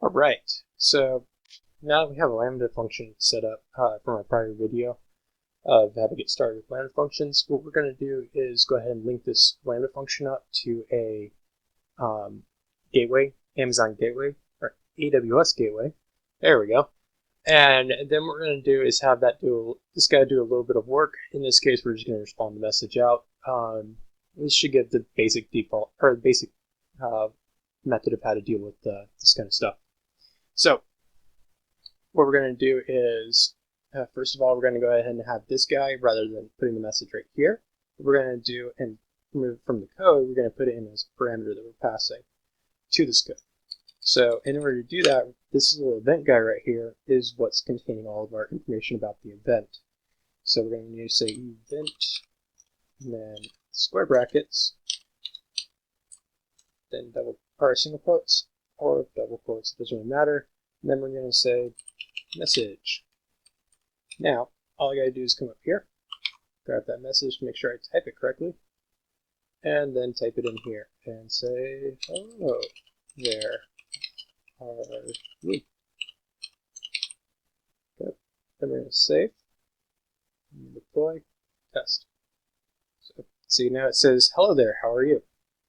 All right, so now that we have a Lambda function set up from our prior video of how to get started with Lambda functions, what we're going to do is go ahead and link this Lambda function up to a gateway, Amazon gateway, or AWS gateway. There we go. And then what we're going to do is have this guy do a little bit of work. In this case, we're just going to respond the message out. This should give the basic default, or the basic method of how to deal with this kind of stuff. So what we're going to do is, first of all, we're going to go ahead and have this guy, rather than putting the message right here, what we're going to do, and remove from the code, we're going to put it in as a parameter that we're passing to this code. So in order to do that, this little event guy right here is what's containing all of our information about the event. So we're going to need to say event, and then square brackets, then single quotes, or double quotes, it doesn't really matter. And then we're going to say message. Now, all I got to do is come up here, grab that message, make sure I type it correctly, and then type it in here and say, hello there are we. Good. Then we're going to save, deploy, test. So see, now it says, hello there, how are you?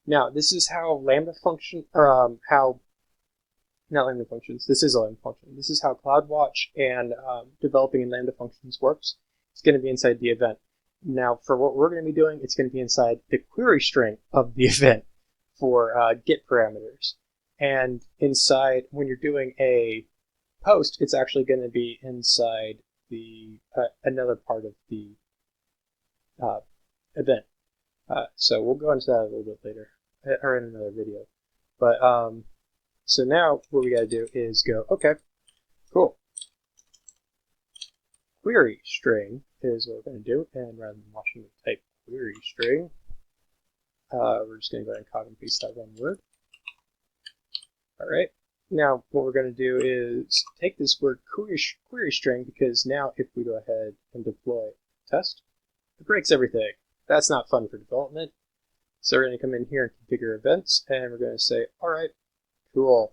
Now, this is how Lambda function, or not Lambda functions, this is a Lambda function. This is how CloudWatch and developing in Lambda functions works. It's going to be inside the event. Now, for what we're going to be doing, it's going to be inside the query string of the event for get parameters. And inside, when you're doing a post, it's actually going to be inside the another part of the event. So we'll go into that a little bit later, or in another video. But so now what we got to do is go, okay, cool. Query string is what we're going to do, and rather than watching it type query string, we're just going to go ahead and copy and paste that one word. All right. Now what we're going to do is take this word query string, because now if we go ahead and deploy test, it breaks everything. That's not fun for development. So we're going to come in here and configure events, and we're going to say, all right, cool.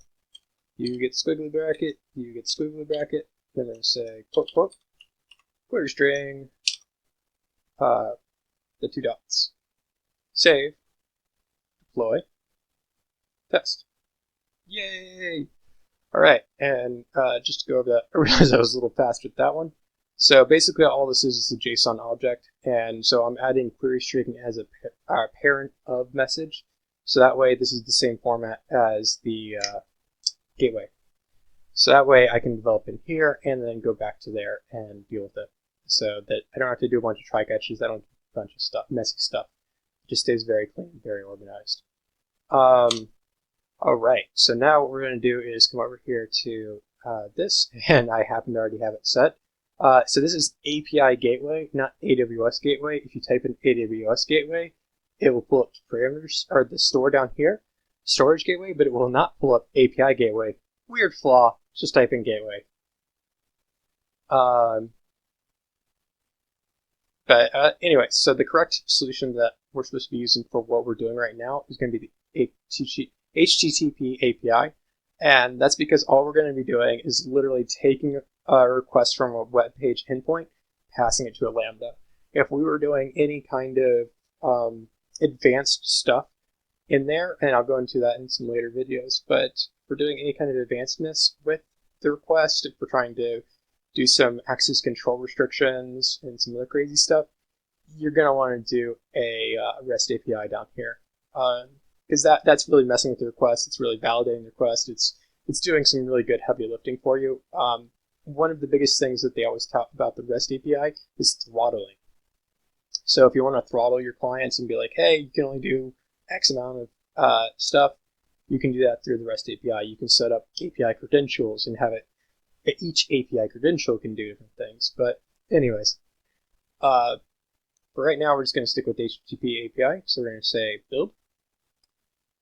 You get squiggly bracket, you get squiggly bracket. Then we're going to say, quote, quote, query string, the two dots. Save, deploy, test. Yay! All right, and just to go over that, I realized I was a little fast with that one. So basically all this is a JSON object, and so I'm adding query string as a parent of message. So that way this is the same format as the gateway. So that way I can develop in here and then go back to there and deal with it. So that I don't have to do a bunch of try catches, I don't do a bunch of stuff, messy stuff. It just stays very clean, very organized. All right, so now what we're going to do is come over here to this, and I happen to already have it set. So this is API gateway, not AWS gateway. If you type in AWS gateway, it will pull up parameters, or the store down here, storage gateway, but it will not pull up API gateway. Weird flaw, just type in gateway. Anyway, so the correct solution that we're supposed to be using for what we're doing right now is going to be the HTTP API, and that's because all we're going to be doing is literally taking a request from a web page endpoint, passing it to a Lambda. If we were doing any kind of advanced stuff in there, and I'll go into that in some later videos, but if we're doing any kind of advancedness with the request, if we're trying to do some access control restrictions and some other crazy stuff, you're going to want to do a REST API down here. Because that's really messing with the request. It's really validating the request. It's doing some really good heavy lifting for you. One of the biggest things that they always talk about the REST API is throttling. So if you want to throttle your clients and be like, hey, you can only do X amount of stuff, you can do that through the REST API. You can set up API credentials and have it. Each API credential can do different things. But anyways, for right now, we're just going to stick with HTTP API. So we're going to say build.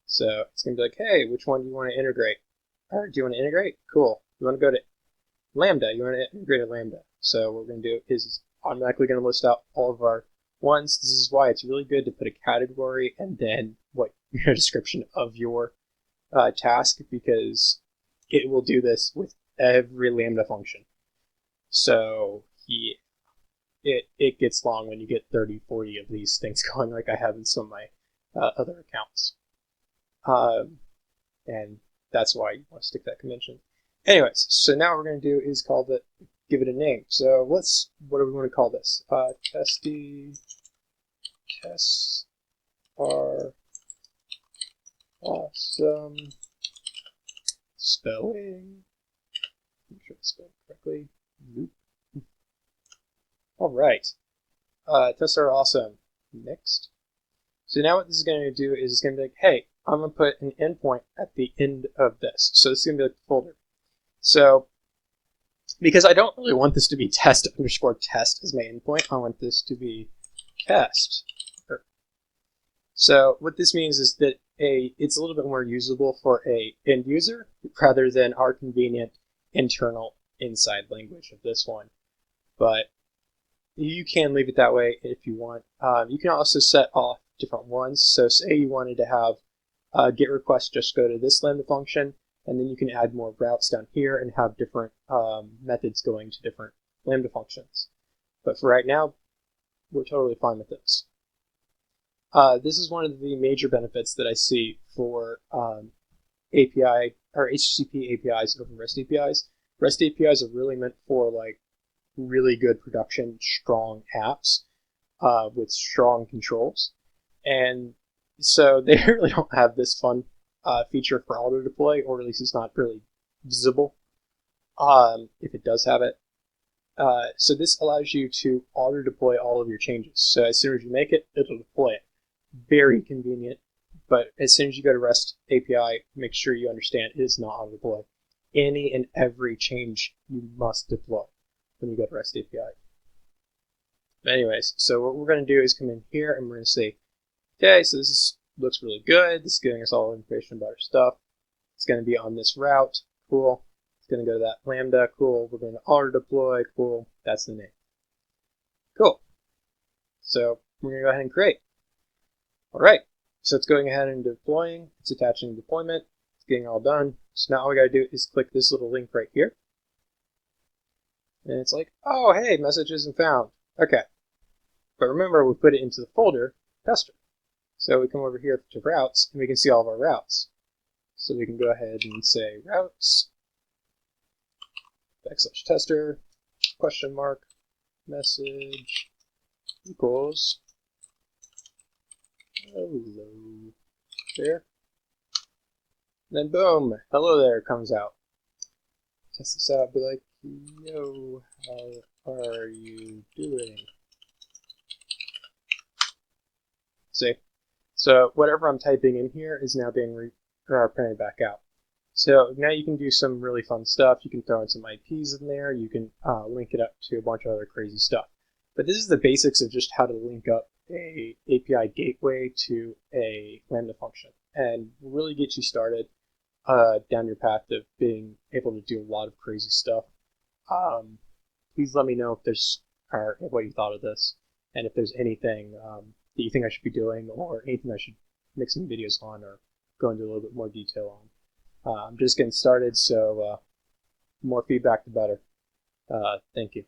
So it's going to be like, hey, which one do you want to integrate? Or do you want to integrate? Cool. You want to go to Lambda. You want to integrate a Lambda. So what we're going to do is it's automatically going to list out all of our ones. This is why it's really good to put a category and then what your description of your task, because it will do this with every Lambda function. So it gets long when you get 30, 40 of these things going, like I have in some of my other accounts. And that's why you want to stick that convention. Anyways, so now what we're going to do is give it a name. So what do we want to call this? Testy tests are awesome. Spelling. Make sure I spell it correctly. Nope. All right. Tests are awesome. Next. So now what this is going to do is it's going to be like, hey, I'm going to put an endpoint at the end of this. So this is going to be like the folder. So because I don't really want this to be test underscore test as my endpoint, I want this to be test. So what this means is that it's a little bit more usable for a end user rather than our convenient internal inside language of this one. But you can leave it that way if you want. You can also set off different ones. So say you wanted to have get request just go to this Lambda function, and then you can add more routes down here and have different methods going to different Lambda functions. But for right now, we're totally fine with this. This is one of the major benefits that I see for API or HTTP APIs over REST APIs. REST APIs are really meant for like really good production, strong apps with strong controls, and so they really don't have this fun feature for auto deploy, or at least it's not really visible if it does have it. So this allows you to auto deploy all of your changes. So as soon as you make it, it'll deploy it. Very convenient, but as soon as you go to REST API, make sure you understand it is not auto deploy. Any and every change you must deploy when you go to REST API. But anyways, so what we're going to do is come in here and we're going to say, okay, so looks really good. This is giving us all information about our stuff. It's going to be on this route. Cool. It's going to go to that Lambda. Cool. We're going to auto deploy. Cool. That's the name. Cool. So we're going to go ahead and create. All right. So it's going ahead and deploying. It's attaching deployment. It's getting all done. So now all we got to do is click this little link right here. And it's like, oh, hey, message isn't found. Okay. But remember, we put it into the folder tester. So we come over here to routes, and we can see all of our routes. So we can go ahead and say routes, \tester, question mark, message equals hello there. And then boom, hello there comes out. Test this out, be like, yo, how are you doing? See? So whatever I'm typing in here is now being printed back out. So now you can do some really fun stuff. You can throw in some IPs in there. You can link it up to a bunch of other crazy stuff. But this is the basics of just how to link up a API gateway to a Lambda function and really get you started down your path of being able to do a lot of crazy stuff. Please let me know if there's what you thought of this, and if there's anything that you think I should be doing, or anything I should make some videos on or go into a little bit more detail on. I'm just getting started, so more feedback the better. Thank you.